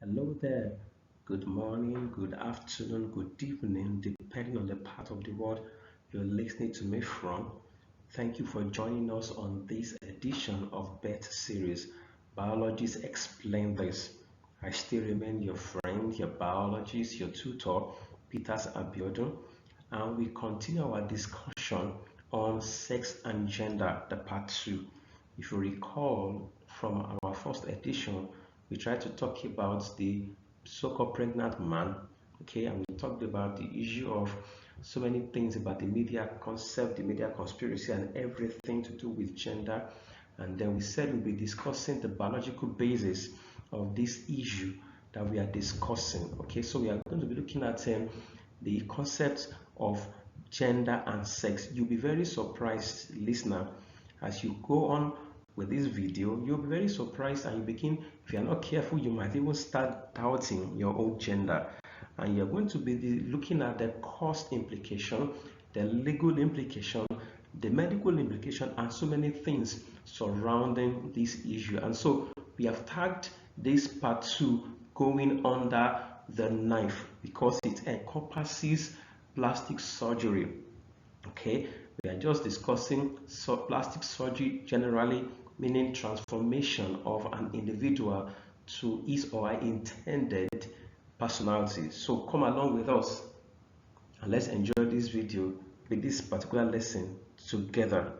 Hello there. Good morning, good afternoon, good evening, depending on the part of the world you're listening to me from. Thank you for joining us on this edition of BET series, Biologists Explain This. I still remain your friend, your biologist, your tutor, Peters Abiodun, and we continue our discussion on sex and gender, the part two. If you recall from our first edition, we tried to talk about the so-called pregnant man, okay, and we talked about the issue of so many things about the media concept, the media conspiracy, and everything to do with gender. And then we said we'll be discussing the biological basis of this issue that we are discussing. Okay, so we are going to be looking at the concept of gender and sex. You'll be very surprised, listener, as you go on with this video. You'll be very surprised, and you begin, if you're not careful, you might even start doubting your own gender. And you're going to be looking at the cost implication, the legal implication, the medical implication, and so many things surrounding this issue. And so we have tagged this part two, going under the knife, because it encompasses plastic surgery. Okay, we are just discussing plastic surgery generally, meaning transformation of an individual to his or her intended personality. So come along with us and let's enjoy this video with this particular lesson together.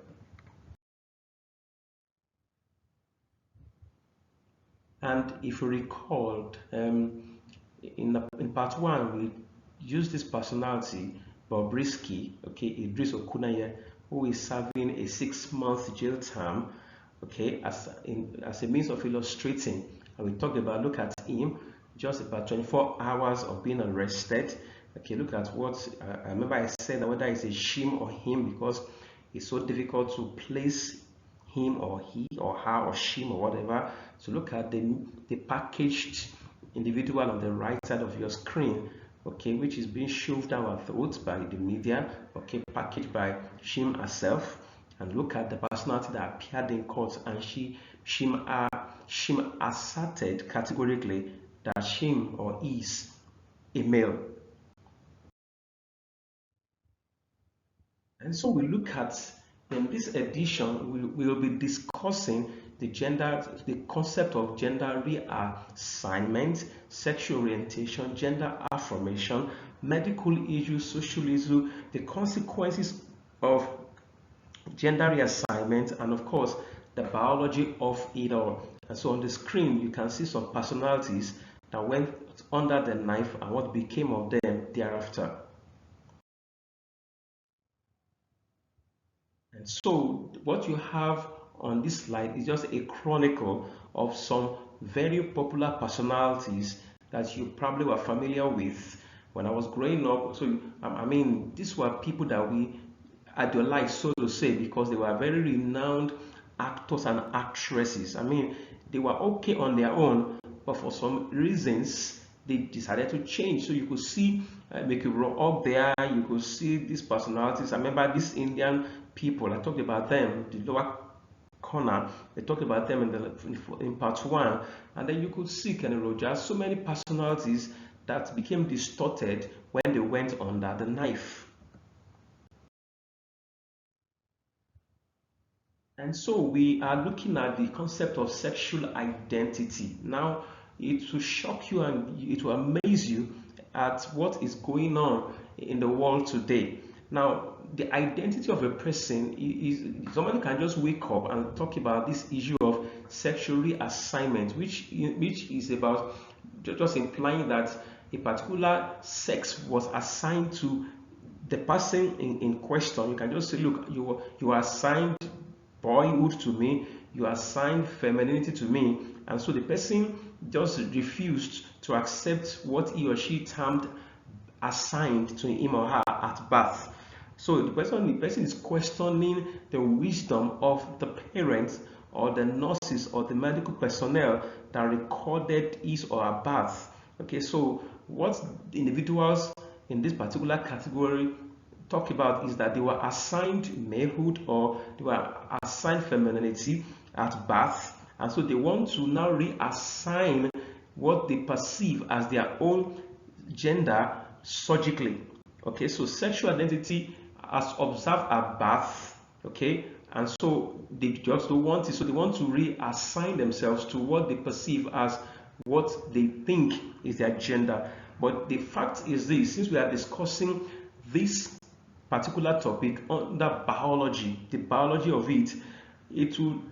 And if you recalled, in part one, we used this personality, Bobrisky, okay, Idris Okunaye, who is serving a 6-month jail term, okay, as a means of illustrating. And we talked about, look at him, just about 24 hours of being arrested. Okay, look at what, I remember I said that whether it's a shim or him, because it's so difficult to place him or he or her or shim or whatever. So look at the packaged individual on the right side of your screen, okay, which is being shoved down our throats by the media, okay, packaged by Shim herself. And look at the personality that appeared in court, and Shim asserted categorically that Shim or is a male. And so we look at, in this edition, we will be discussing the concept of gender reassignment, sexual orientation, gender affirmation, medical issues, social issues, the consequences of gender reassignment, and of course, the biology of it all. And so on the screen, you can see some personalities that went under the knife and what became of them thereafter. And so what you have on this slide is just a chronicle of some very popular personalities that you probably were familiar with when I was growing up. So I mean, these were people that we idolized, so to say, because they were very renowned actors and actresses. I mean, they were okay on their own, but for some reasons they decided to change. So you could see make it up there, you could see these personalities. I remember these Indian people, I talked about them, the lower corner, they talked about them in part one, and then you could see Kenny Rogers, so many personalities that became distorted when they went under the knife. And so we are looking at the concept of sexual identity. Now, it will shock you and it will amaze you at what is going on in the world today. Now, the identity of a person is somebody can just wake up and talk about this issue of sexual reassignment, which is about just implying that a particular sex was assigned to the person in question. You can just say, look, you are assigned boyhood to me, you assigned femininity to me, and so the person just refused to accept what he or she termed assigned to him or her at birth. So the person is questioning the wisdom of the parents or the nurses or the medical personnel that recorded his or her birth. Okay, so what the individuals in this particular category talk about is that they were assigned malehood or they were assigned femininity at birth, and so they want to now reassign what they perceive as their own gender surgically. Okay, so sexual identity as observed at birth, okay, and so they just don't want it, so they want to reassign themselves to what they perceive as what they think is their gender. But the fact is this: since we are discussing this particular topic under biology, the biology of it, it will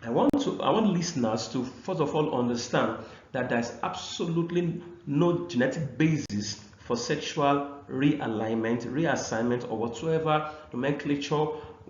I want listeners to first of all understand that there's absolutely no genetic basis for sexual realignment, reassignment, or whatsoever nomenclature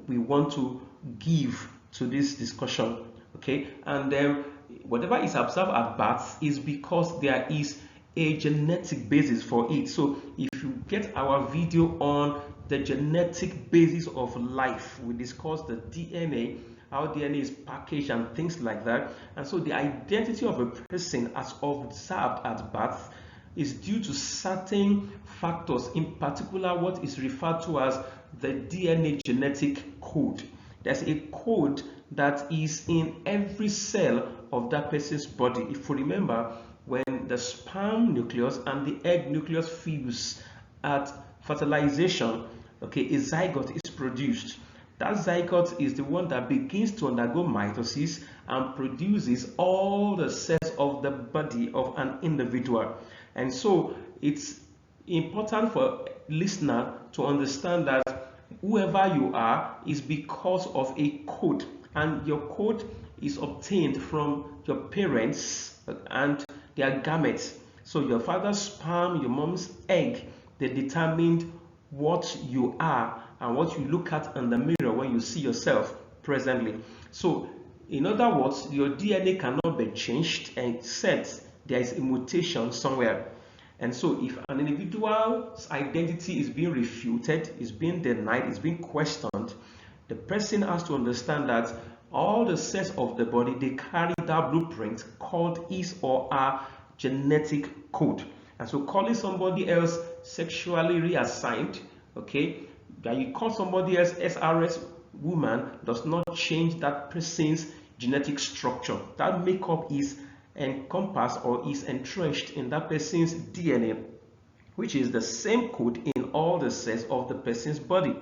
we want to give to this discussion. Okay, and whatever is observed at birth is because there is a genetic basis for it. So if you get our video on the genetic basis of life, we discussed the DNA, how DNA is packaged and things like that. And so the identity of a person as observed at birth is due to certain factors, in particular what is referred to as the DNA genetic code. There's a code that is in every cell of that person's body. If you remember, when the sperm nucleus and the egg nucleus fuse at fertilization, okay, a zygote is produced. That zygote is the one that begins to undergo mitosis and produces all the cells of the body of an individual. And so it's important for listener to understand that whoever you are is because of a code, and your code is obtained from your parents and their gametes. So your father's sperm, your mom's egg, they determined what you are and what you look at in the mirror when you see yourself presently. So in other words, your DNA cannot be changed except there is a mutation somewhere. And so if an individual's identity is being refuted, is being denied, is being questioned, the person has to understand that all the cells of the body, they carry that blueprint called his or her genetic code. And so calling somebody else sexually reassigned, okay, that you call somebody else SRS woman does not change that person's genetic structure. That makeup is encompassed or is entrenched in that person's DNA, which is the same code in all the cells of the person's body.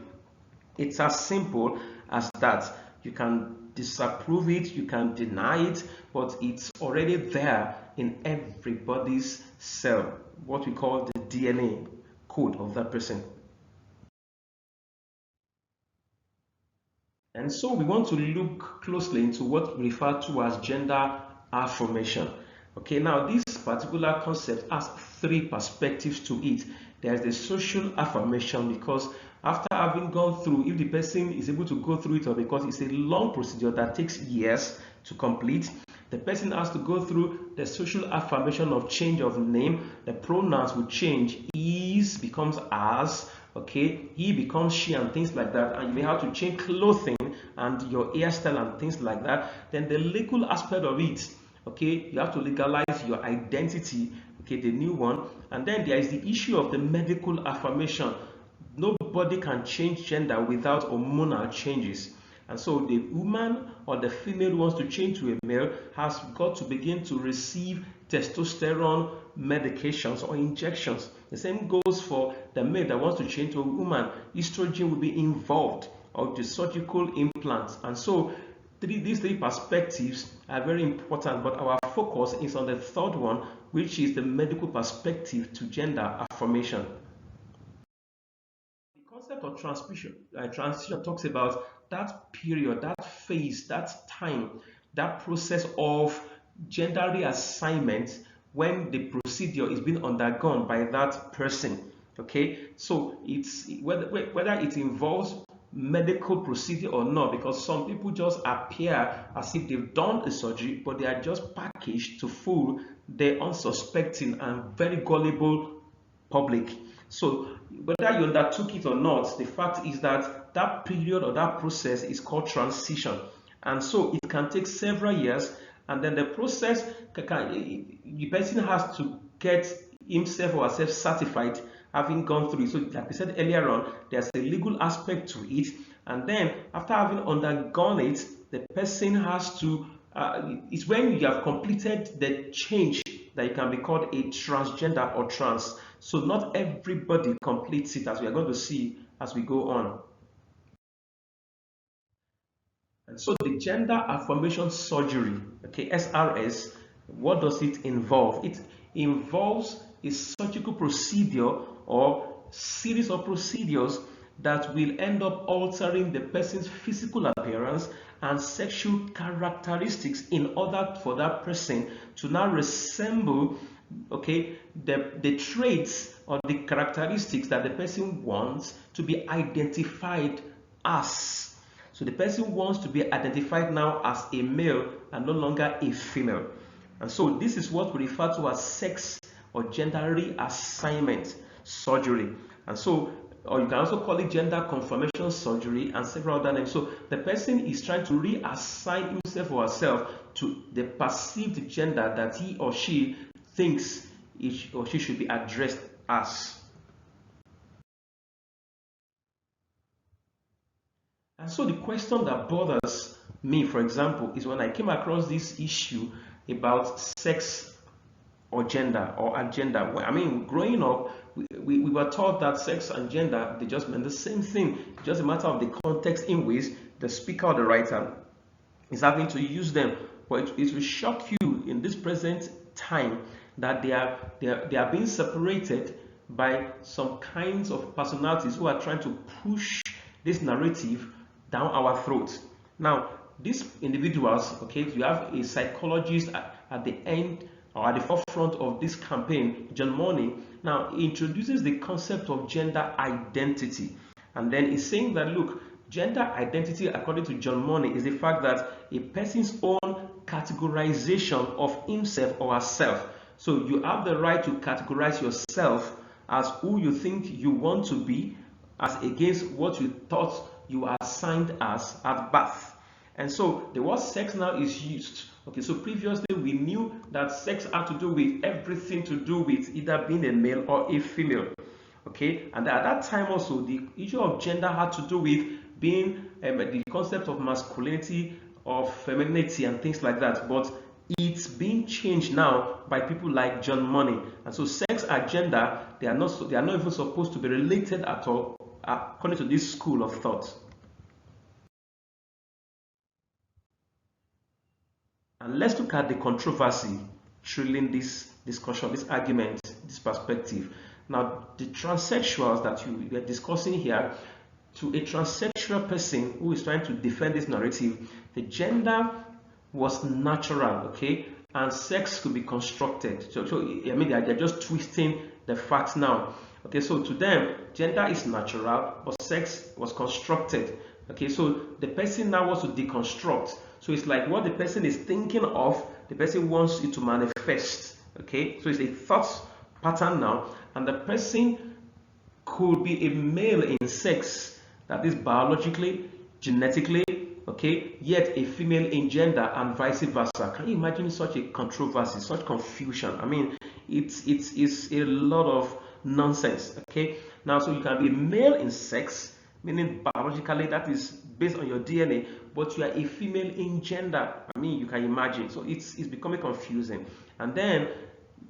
It's as simple as that. You can disapprove it, you can deny it, but it's already there in everybody's cell, what we call the DNA code of that person. And so we want to look closely into what we refer to as gender affirmation. Okay, now this particular concept has three perspectives to it. There's the social affirmation, because after having gone through, if the person is able to go through it, or because it's a long procedure that takes years to complete, the person has to go through the social affirmation of change of name. The pronouns will change. Is becomes as, okay, he becomes she, and things like that. And you may have to change clothing and your hairstyle and things like that. Then the legal aspect of it, okay, you have to legalize your identity, okay, the new one. And then there is the issue of the medical affirmation. Nobody can change gender without hormonal changes. And so the woman or the female who wants to change to a male has got to begin to receive testosterone medications or injections. The same goes for the male that wants to change to a woman. Estrogen will be involved, or the surgical implants. And so these three perspectives are very important, but our focus is on the third one, which is the medical perspective to gender affirmation. The concept of transition talks about that period, that phase, that time, that process of gender reassignment when the procedure is being undergone by that person. Okay, so it's whether it involves medical procedure or not, because some people just appear as if they've done a surgery, but they are just packaged to fool the unsuspecting and very gullible public. So whether you undertook it or not, the fact is that that period or that process is called transition, and so it can take several years. And then the process, the person has to get himself or herself certified having gone through it. So like we said earlier on, there's a legal aspect to it, and then after having undergone it, the person has to it's when you have completed the change that you can be called a transgender or trans. So not everybody completes it, as we are going to see as we go on. And so the gender affirmation surgery, okay, SRS, what does it involve? It involves a surgical procedure or series of procedures that will end up altering the person's physical appearance and sexual characteristics in order for that person to now resemble, okay, the traits or the characteristics that the person wants to be identified as. So the person wants to be identified now as a male and no longer a female. And so this is what we refer to as sex or gender reassignment surgery. And so, or you can also call it gender confirmation surgery and several other names. So the person is trying to reassign himself or herself to the perceived gender that he or she thinks he or she should be addressed as. And so the question that bothers me, for example, is when I came across this issue about sex or gender or agenda. I mean, growing up, we were taught that sex and gender, they just meant the same thing. It's just a matter of the context in which the speaker or the writer is having to use them. But it will shock you in this present time that they are being separated by some kinds of personalities who are trying to push this narrative down our throats. Now, these individuals, okay, you have a psychologist at the end or at the forefront of this campaign, John Money. Now, he introduces the concept of gender identity. And then he's saying that, look, gender identity, according to John Money, is the fact that a person's own categorization of himself or herself. So you have the right to categorize yourself as who you think you want to be, as against what you thought you are assigned as at birth. And so the word sex now is used. Okay, so previously we knew that sex had to do with everything to do with either being a male or a female. Okay, and at that time also the issue of gender had to do with being the concept of masculinity, of femininity, and things like that. But it's being changed now by people like John Money. And so sex and gender, they are not even supposed to be related at all, according to this school of thought. And let's look at the controversy thrilling this discussion, this argument, this perspective. Now, the transsexuals that we are discussing here, to a transsexual person who is trying to defend this narrative, the gender was natural, okay, and sex could be constructed. So I mean, they're just twisting the facts now. Okay, so to them, gender is natural, but sex was constructed. Okay, so the person now wants to deconstruct. So it's like what the person is thinking of, the person wants it to manifest. Okay, so it's a thought pattern now, and the person could be a male in sex, that is biologically, genetically, okay, yet a female in gender and vice versa. Can you imagine such a controversy, such confusion? I mean, it's a lot of nonsense. Okay, now so you can be male in sex, meaning biologically that is based on your DNA, but you are a female in gender. I mean, you can imagine. So it's becoming confusing. And then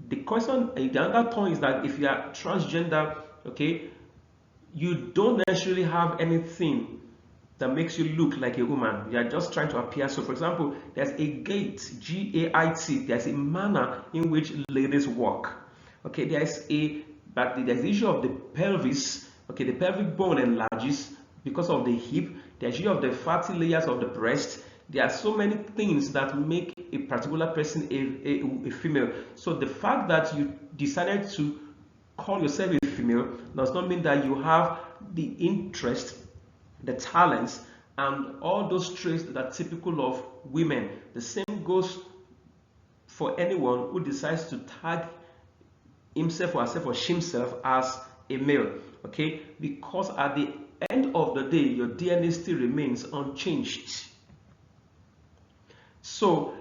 the question, the other point is that if you are transgender, okay, you don't necessarily have anything that makes you look like a woman. You are just trying to appear. So for example, there's a gait, G-A-I-T, there's a manner in which ladies walk. Okay, there's the issue of the pelvis. Okay, the pelvic bone enlarges because of the hip. There's issue of the fatty layers of the breast. There are so many things that make a particular person a female. So the fact that you decided to call yourself a female does not mean that you have the interest, the talents, and all those traits that are typical of women. The same goes for anyone who decides to tag himself or herself or himself as a male. Okay, because at the end of the day, your DNA still remains unchanged. So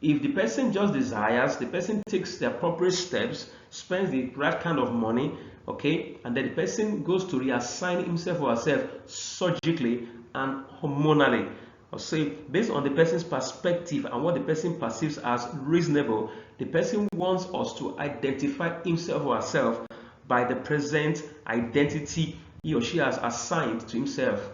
if the person just desires, the person takes the appropriate steps, spends the right kind of money, okay, and then the person goes to reassign himself or herself surgically and hormonally, or say based on the person's perspective and what the person perceives as reasonable, the person wants us to identify himself or herself by the present identity he or she has assigned to himself.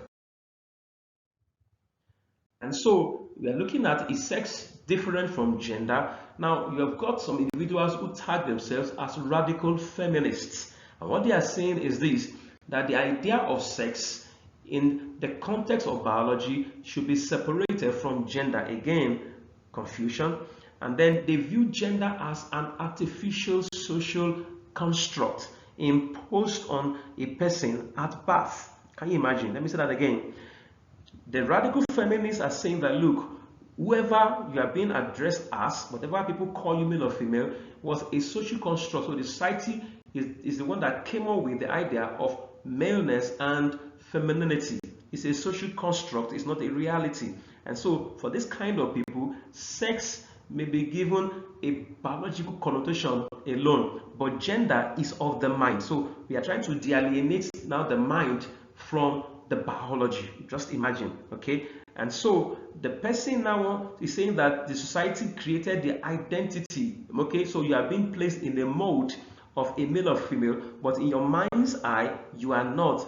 And so we are looking at, is sex different from gender? Now you have got some individuals who tag themselves as radical feminists. And what they are saying is this, that the idea of sex in the context of biology should be separated from gender. Again, confusion. And then they view gender as an artificial social construct imposed on a person at birth. Can you imagine? Let me say that again. The radical feminists are saying that, look, whoever you are being addressed as, whatever people call you, male or female, was a social construct. So the society is the one that came up with the idea of maleness and femininity. It's a social construct, it's not a reality. And so for this kind of people, sex may be given a biological connotation alone, but gender is of the mind. So we are trying to delineate now the mind from the biology. Just imagine, okay? And so the person now is saying that the society created the identity, okay? So you are being placed in the mold of a male or female, but in your mind's eye, you are not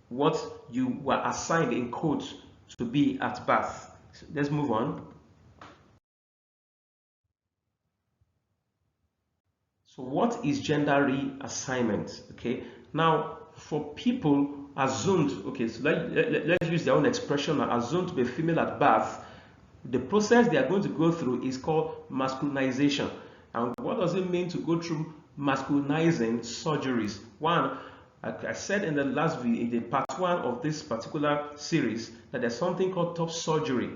what you were assigned in quotes to be at birth. So let's move on. So what is gender reassignment? Okay, now for people assumed, okay, so let's use their own expression, assumed to be female at birth, the process they are going to go through is called masculinization. And what does it mean to go through masculinizing surgeries? One, like I said in the last video, in the part one of this particular series, that there's something called top surgery.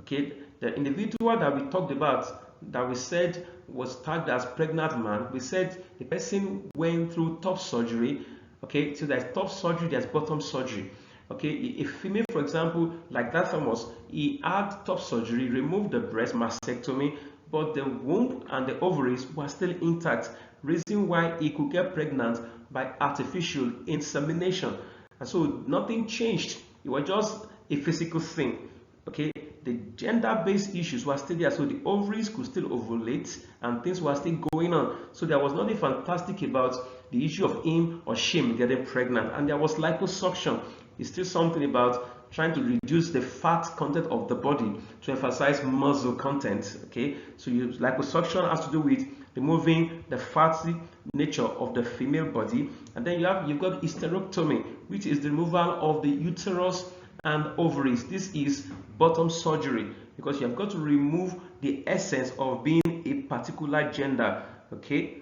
Okay, the individual that we talked about, that we said was tagged as pregnant man, we said the person went through top surgery. Okay, so there's top surgery, there's bottom surgery. Okay, a female, for example, like that famous, he had top surgery, removed the breast, mastectomy, but the womb and the ovaries were still intact. Reason why he could get pregnant by artificial insemination. And so nothing changed. It was just a physical thing. Okay, the gender-based issues were still there, so the ovaries could still ovulate and things were still going on. So there was nothing fantastic about the issue of him or she getting pregnant. And there was liposuction. It's still something about trying to reduce the fat content of the body to emphasize muscle content. Okay, so liposuction has to do with removing the fatty nature of the female body. And then you've got hysterectomy, which is the removal of the uterus and ovaries. This is bottom surgery because you have got to remove the essence of being a particular gender. Okay,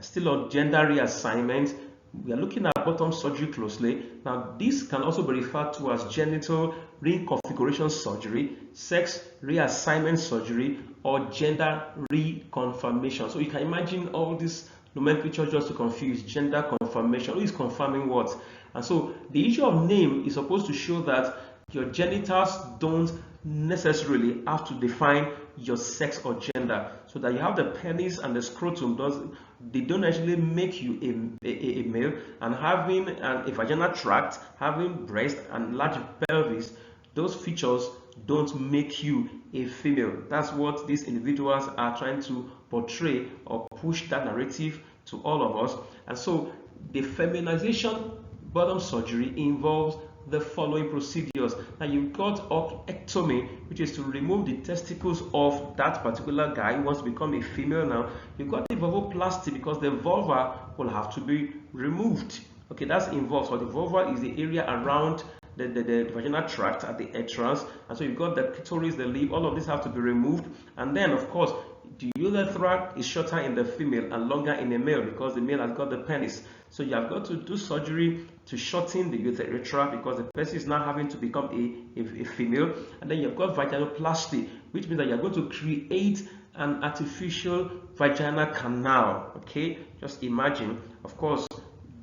still on gender reassignment, we are looking at bottom surgery closely. Now this can also be referred to as genital reconfiguration surgery, sex reassignment surgery, or gender reconfirmation. So you can imagine all this nomenclature just to confuse. Gender confirmation, who is confirming what? And so the issue of name is supposed to show that your genitals don't necessarily have to define your sex or gender. So that you have the penis and the scrotum, they don't actually make you a male. And having a vaginal tract, having breast and large pelvis, those features don't make you a female. That's what these individuals are trying to portray or push that narrative to all of us. And so the feminization bottom surgery involves the following procedures. Now you've got ectomy, which is to remove the testicles of that particular guy who wants to become a female. Now you've got the vulvoplasty because the vulva will have to be removed. Okay, that's involved. So the vulva is the area around the vaginal tract at the entrance, and so you've got the clitoris, the lip, all of these have to be removed. And then of course the urethra is shorter in the female and longer in the male because the male has got the penis. So you have got to do surgery to shorten the urethra because the person is now having to become a female. And then you've got vaginoplasty, which means that you're going to create an artificial vaginal canal. Okay, just imagine. Of course,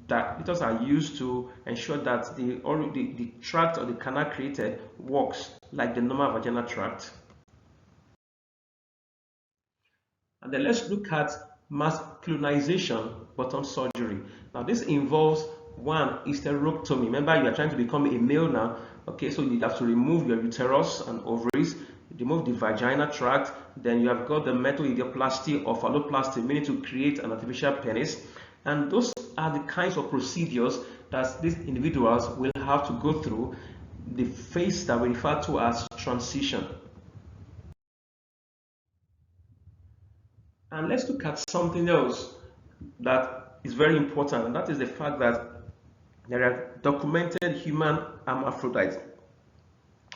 that methods are used to ensure that the tract or the canal created works like the normal vaginal tract. And then let's look at masculinization bottom surgery. Now this involves One, hysterectomy. Remember, you are trying to become a male now. Okay, so you have to remove your uterus and ovaries, remove the vaginal tract. Then you have got the metoidioplasty or phalloplasty, meaning to create an artificial penis. And those are the kinds of procedures that these individuals will have to go through, the phase that we refer to as transition. And let's look at something else that is very important, and that is the fact that there are documented human hermaphrodites.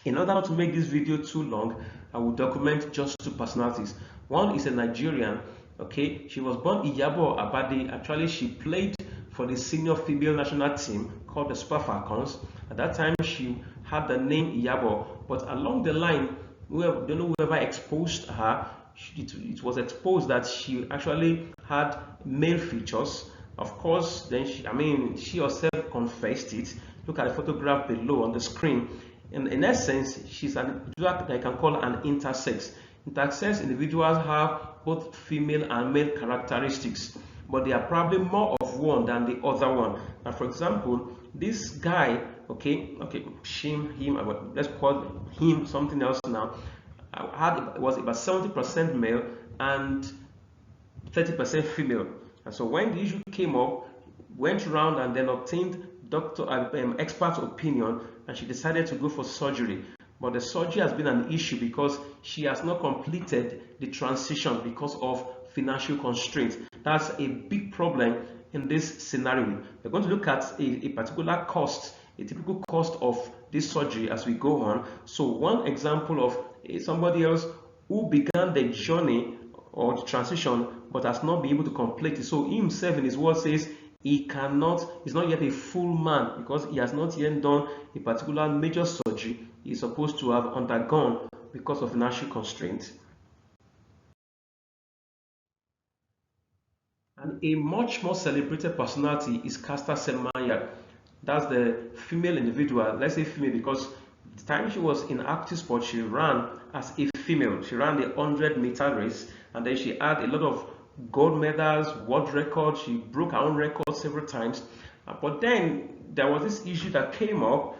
In order not to make this video too long, I will document just two personalities. One is a Nigerian. Okay, she was born Iyabo Abadi. Actually, she played for the senior female national team called the Super Falcons. At that time, she had the name Iyabo, but along the line, we don't know whoever exposed her. It was exposed that she actually had male features. Of course, then she herself confessed it. Look at the photograph below on the screen. In essence, she's an individual that I can call an intersex. Intersex individuals have both female and male characteristics, but they are probably more of one than the other one. Now, for example, this guy, okay, him, let's call him something else now. It was about 70% male and 30% female. And so when the issue came up, went around and then obtained expert opinion, and she decided to go for surgery. But the surgery has been an issue because she has not completed the transition because of financial constraints. That's a big problem in this scenario. We're going to look at a particular cost, a typical cost of this surgery as we go on. So one example of somebody else who began the journey or the transition but has not been able to complete it. So he himself in his word says he's not yet a full man because he has not yet done a particular major surgery he's supposed to have undergone because of financial constraints. And a much more celebrated personality is Caster Semenya. That's the female individual. Let's say female because the time she was in active sport, she ran as a female. She ran the 100-meter race, and then she had a lot of gold medals, world records. She broke her own record several times. But then there was this issue that came up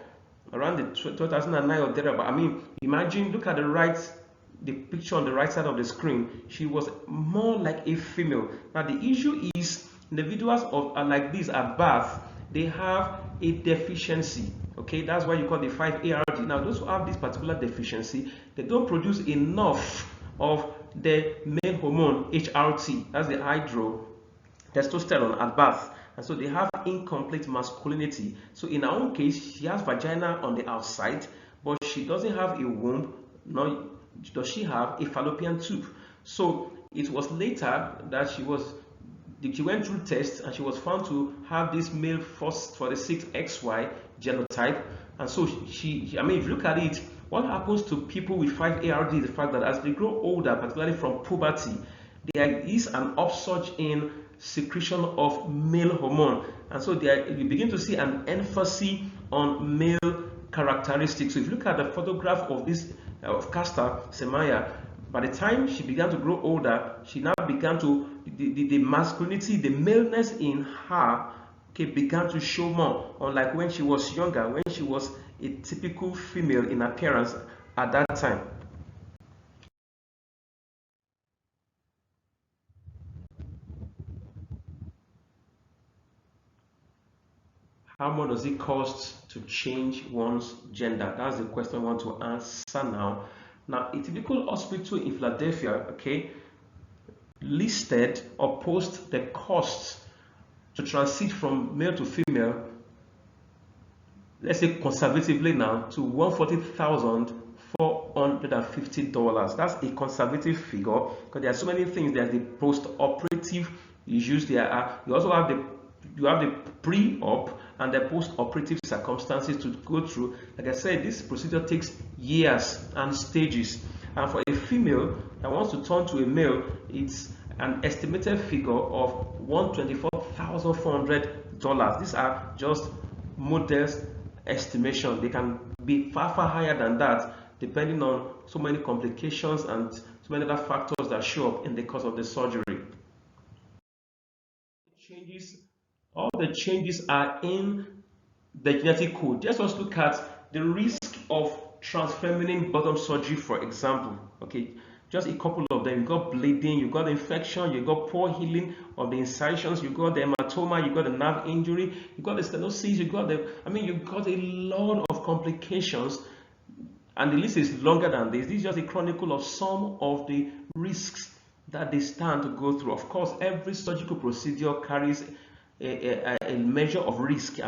around the 2009 or thereabout. Imagine, look at the picture on the right side of the screen. She was more like a female. Now the issue is individuals like this at birth, they have a deficiency. Okay, that's why you call the 5-ARD. Now those who have this particular deficiency, they don't produce enough of the male hormone HRT, that's the hydro testosterone at birth, and so they have incomplete masculinity. So in her own case, she has vagina on the outside, but she doesn't have a womb, nor does she have a fallopian tube. So it was later that she went through tests and she was found to have this male phosphorescent-XY genotype. And so if you look at it, what happens to people with 5-ARD is the fact that as they grow older, particularly from puberty, there is an upsurge in secretion of male hormone, and so you begin to see an emphasis on male characteristics. So if you look at the photograph of this of Caster Semenya, by the time she began to grow older, she now began to the masculinity, the maleness in her, began to show more, unlike when she was younger, when she was a typical female in appearance at that time. How much does it cost to change one's gender? That's the question I want to answer now. Now, a typical hospital in Philadelphia, listed or post the cost to transit from male to female, let's say conservatively now, to $140,450. That's a conservative figure because there are so many things. There's the post-operative issues. You also have the pre-op and the post-operative circumstances to go through. Like I said, this procedure takes years and stages. And for a female that wants to turn to a male, it's an estimated figure of $124,400. These are just modest estimations. They can be far higher than that, depending on so many complications and so many other factors that show up in the course of the surgery. Changes All the changes are in the genetic code. Just let's look at the risk of transfeminine bottom surgery, for example. Okay, just a couple of them. You got bleeding, you got infection, you got poor healing of the incisions, you got the hematoma, you got the nerve injury, you got the stenosis, you got you got a lot of complications, and the list is longer than this. This is just a chronicle of some of the risks that they stand to go through. Of course, every surgical procedure carries a measure of risk.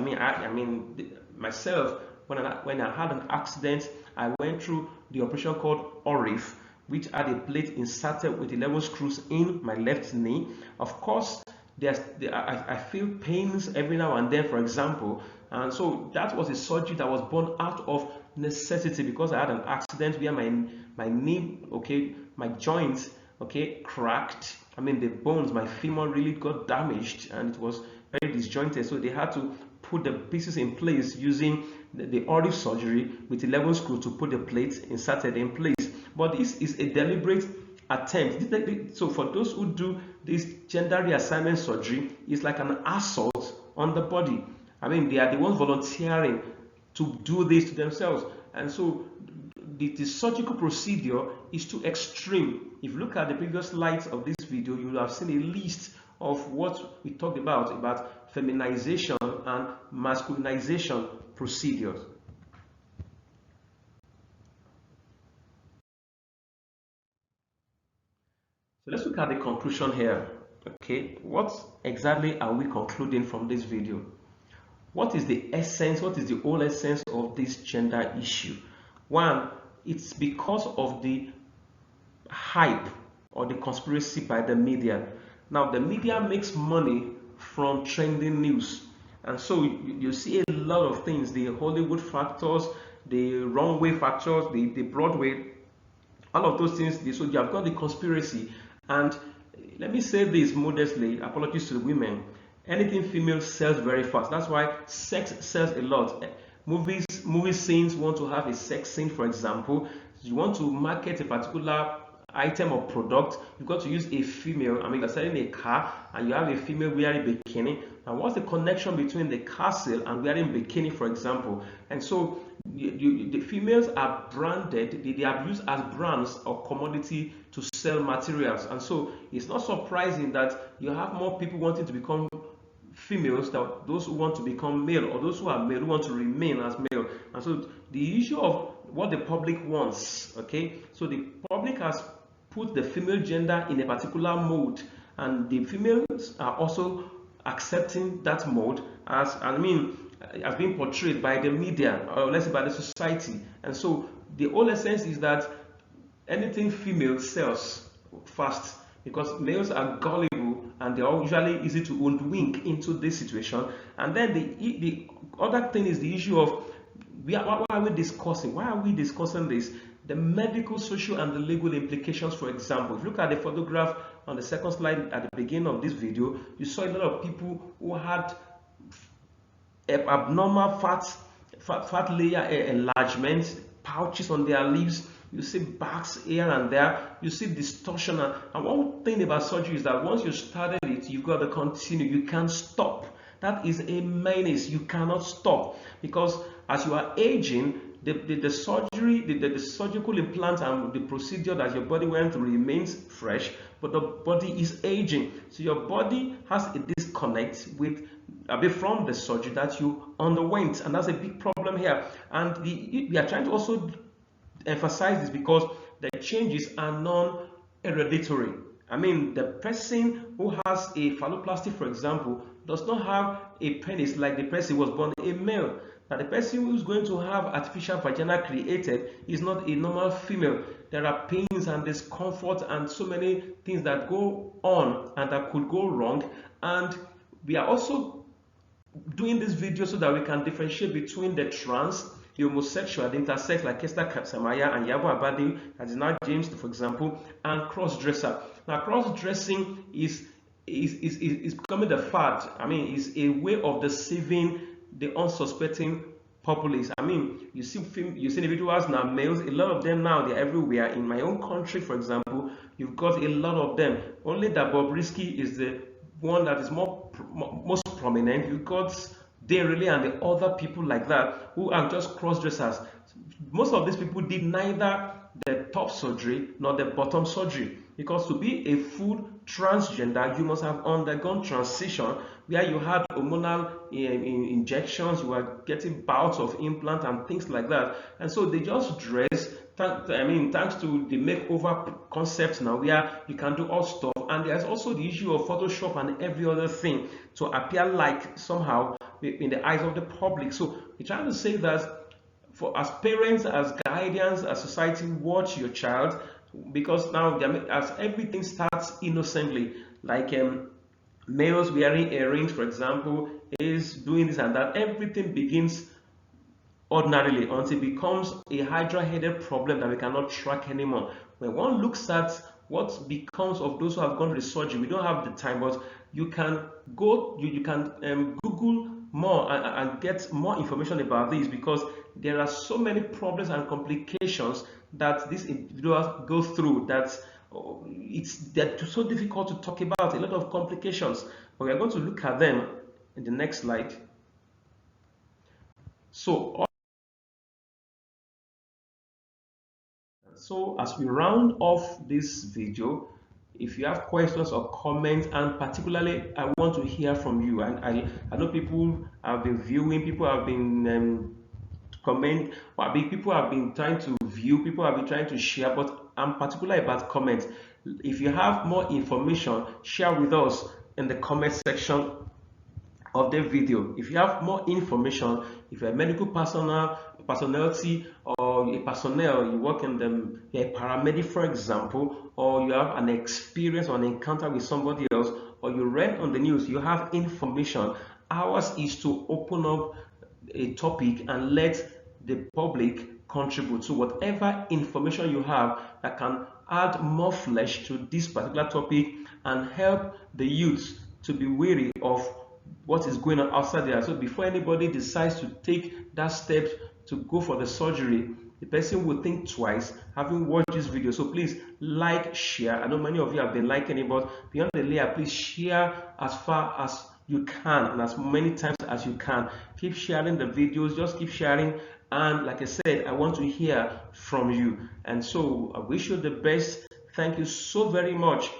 Myself, when I had an accident, I went through the operation called ORIF, which had a plate inserted with 11 screws in my left knee. Of course, I feel pains every now and then, for example, and so that was a surgery that was born out of necessity, because I had an accident where my knee, okay, my joints, okay, cracked. The bones, my femur really got damaged, and it was very disjointed, so they had to put the pieces in place using the ORIF surgery with 11 screws to put the plates inserted in place. But this is a deliberate attempt. So for those who do this gender reassignment surgery, it's like an assault on the body. They are the ones volunteering to do this to themselves, and so the surgical procedure is too extreme. If you look at the previous slides of this video, you will have seen a list of what we talked about feminization and masculinization procedures. So let's look at the conclusion here. Okay, what exactly are we concluding from this video? What is the essence, what is the whole essence of this gender issue? One, it's because of the hype or the conspiracy by the media. Now, the media makes money from trending news. And so you see a lot of things, the Hollywood factors, the runway factors, the Broadway, all of those things. So you have got the conspiracy. And let me say this modestly, apologies to the women. Anything female sells very fast. That's why sex sells a lot. Movie scenes want to have a sex scene, for example. You want to market a particular item or product, you've got to use a female. You're selling a car and you have a female wearing bikini. Now, what's the connection between the car sale and wearing bikini, for example? And so the females are branded, they are used as brands or commodity to sell materials. And so it's not surprising that you have more people wanting to become females than those who want to become male, or those who are male who want to remain as male. And so the issue of what the public wants, okay, so the public has put the female gender in a particular mode, and the females are also accepting that mode as being portrayed by the media, or let's say by the society. And so the whole essence is that anything female sells fast, because males are gullible and they are usually easy to hoodwink into this situation. And then the other thing is the issue of why are we discussing? Why are we discussing this? The medical, social, and the legal implications, for example. If you look at the photograph on the second slide at the beginning of this video, you saw a lot of people who had abnormal fat layer enlargement, pouches on their lips. You see bags here and there. You see distortion. And one thing about surgery is that once you started it, you've got to continue. You can't stop. That is a menace. You cannot stop, because as you are aging, the surgery, the surgical implant and the procedure that your body went through remains fresh, but the body is aging. So your body has a disconnect with a bit from the surgery that you underwent, and that's a big problem here. And we are trying to also emphasize this because the changes are non-hereditary. The person who has a phalloplasty, for example, does not have a penis like the person who was born a male. Now, the person who's going to have artificial vagina created is not a normal female. There are pains and discomfort and so many things that go on and that could go wrong. And we are also doing this video so that we can differentiate between the trans, the homosexual, the intersex like Esther Samaya and Yabo Abadi, that is now James, for example, and cross-dresser. Now, cross-dressing is becoming the fad. It's a way of deceiving the unsuspecting populace. You see individuals now, males, a lot of them now, they're everywhere. In my own country, for example, you've got a lot of them. Only that Bobrisky is the one that is most prominent. You got Derele and the other people like that who are just cross-dressers. Most of these people did neither the top surgery nor the bottom surgery, because to be a full transgender you must have undergone transition where you had hormonal injections, you were getting bouts of implant and things like that, and so they just dress. Thanks to the makeover concept now, where you can do all stuff, and there's also the issue of Photoshop and every other thing to appear like somehow in the eyes of the public. So we're trying to say that for as parents, as guardians, as society, watch your child, because now as everything starts innocently, like males wearing earrings, for example, is doing this and that. Everything begins ordinarily until it becomes a hydra-headed problem that we cannot track anymore. When one looks at what becomes of those who have gone to the surgery, we don't have the time, but you can go, you can Google more and get more information about this, because there are so many problems and complications that these individuals go through that they're so difficult to talk about. A lot of complications, but we are going to look at them in the next slide. So as we round off this video, if you have questions or comments, and particularly I want to hear from you, and I know people have been viewing, people have been comment, or people have been trying to view, people have been trying to share, but I'm particular about comments. If you have more information, share with us in the comment section of the video. If you have more information, if you're a medical personality, or a personnel, you work in you're a paramedic, for example, or you have an experience or an encounter with somebody else, or you read on the news, you have information. Ours is to open up a topic and let the public contribute. So whatever information you have that can add more flesh to this particular topic and help the youth to be wary of what is going on outside there. So before anybody decides to take that step to go for the surgery, the person will think twice having watched this video. So please like, share. I know many of you have been liking it, but beyond the layer, please share as far as you can and as many times as you can. Keep sharing the videos, just keep sharing. And like I said, I want to hear from you. And so I wish you the best. Thank you so very much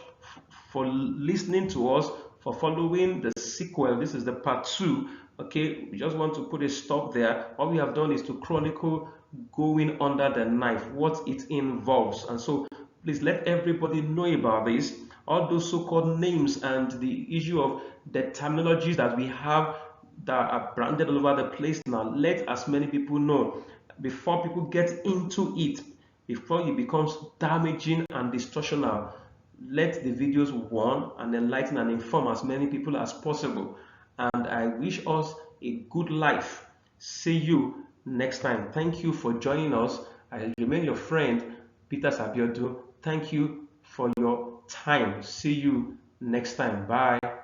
for listening to us, for following the sequel. This is the part 2. Okay, we just want to put a stop there. What we have done is to chronicle going under the knife, what it involves. And so please let everybody know about this. All those so-called names and the issue of the terminologies that we have that are branded all over the place now, let as many people know before people get into it, before it becomes damaging and distortional. Let the videos warn and enlighten and inform as many people as possible. And I wish us a good life. See you next time. Thank you for joining us. I remain your friend, Peter Sabiodo. Thank you for your time. See you next time. Bye.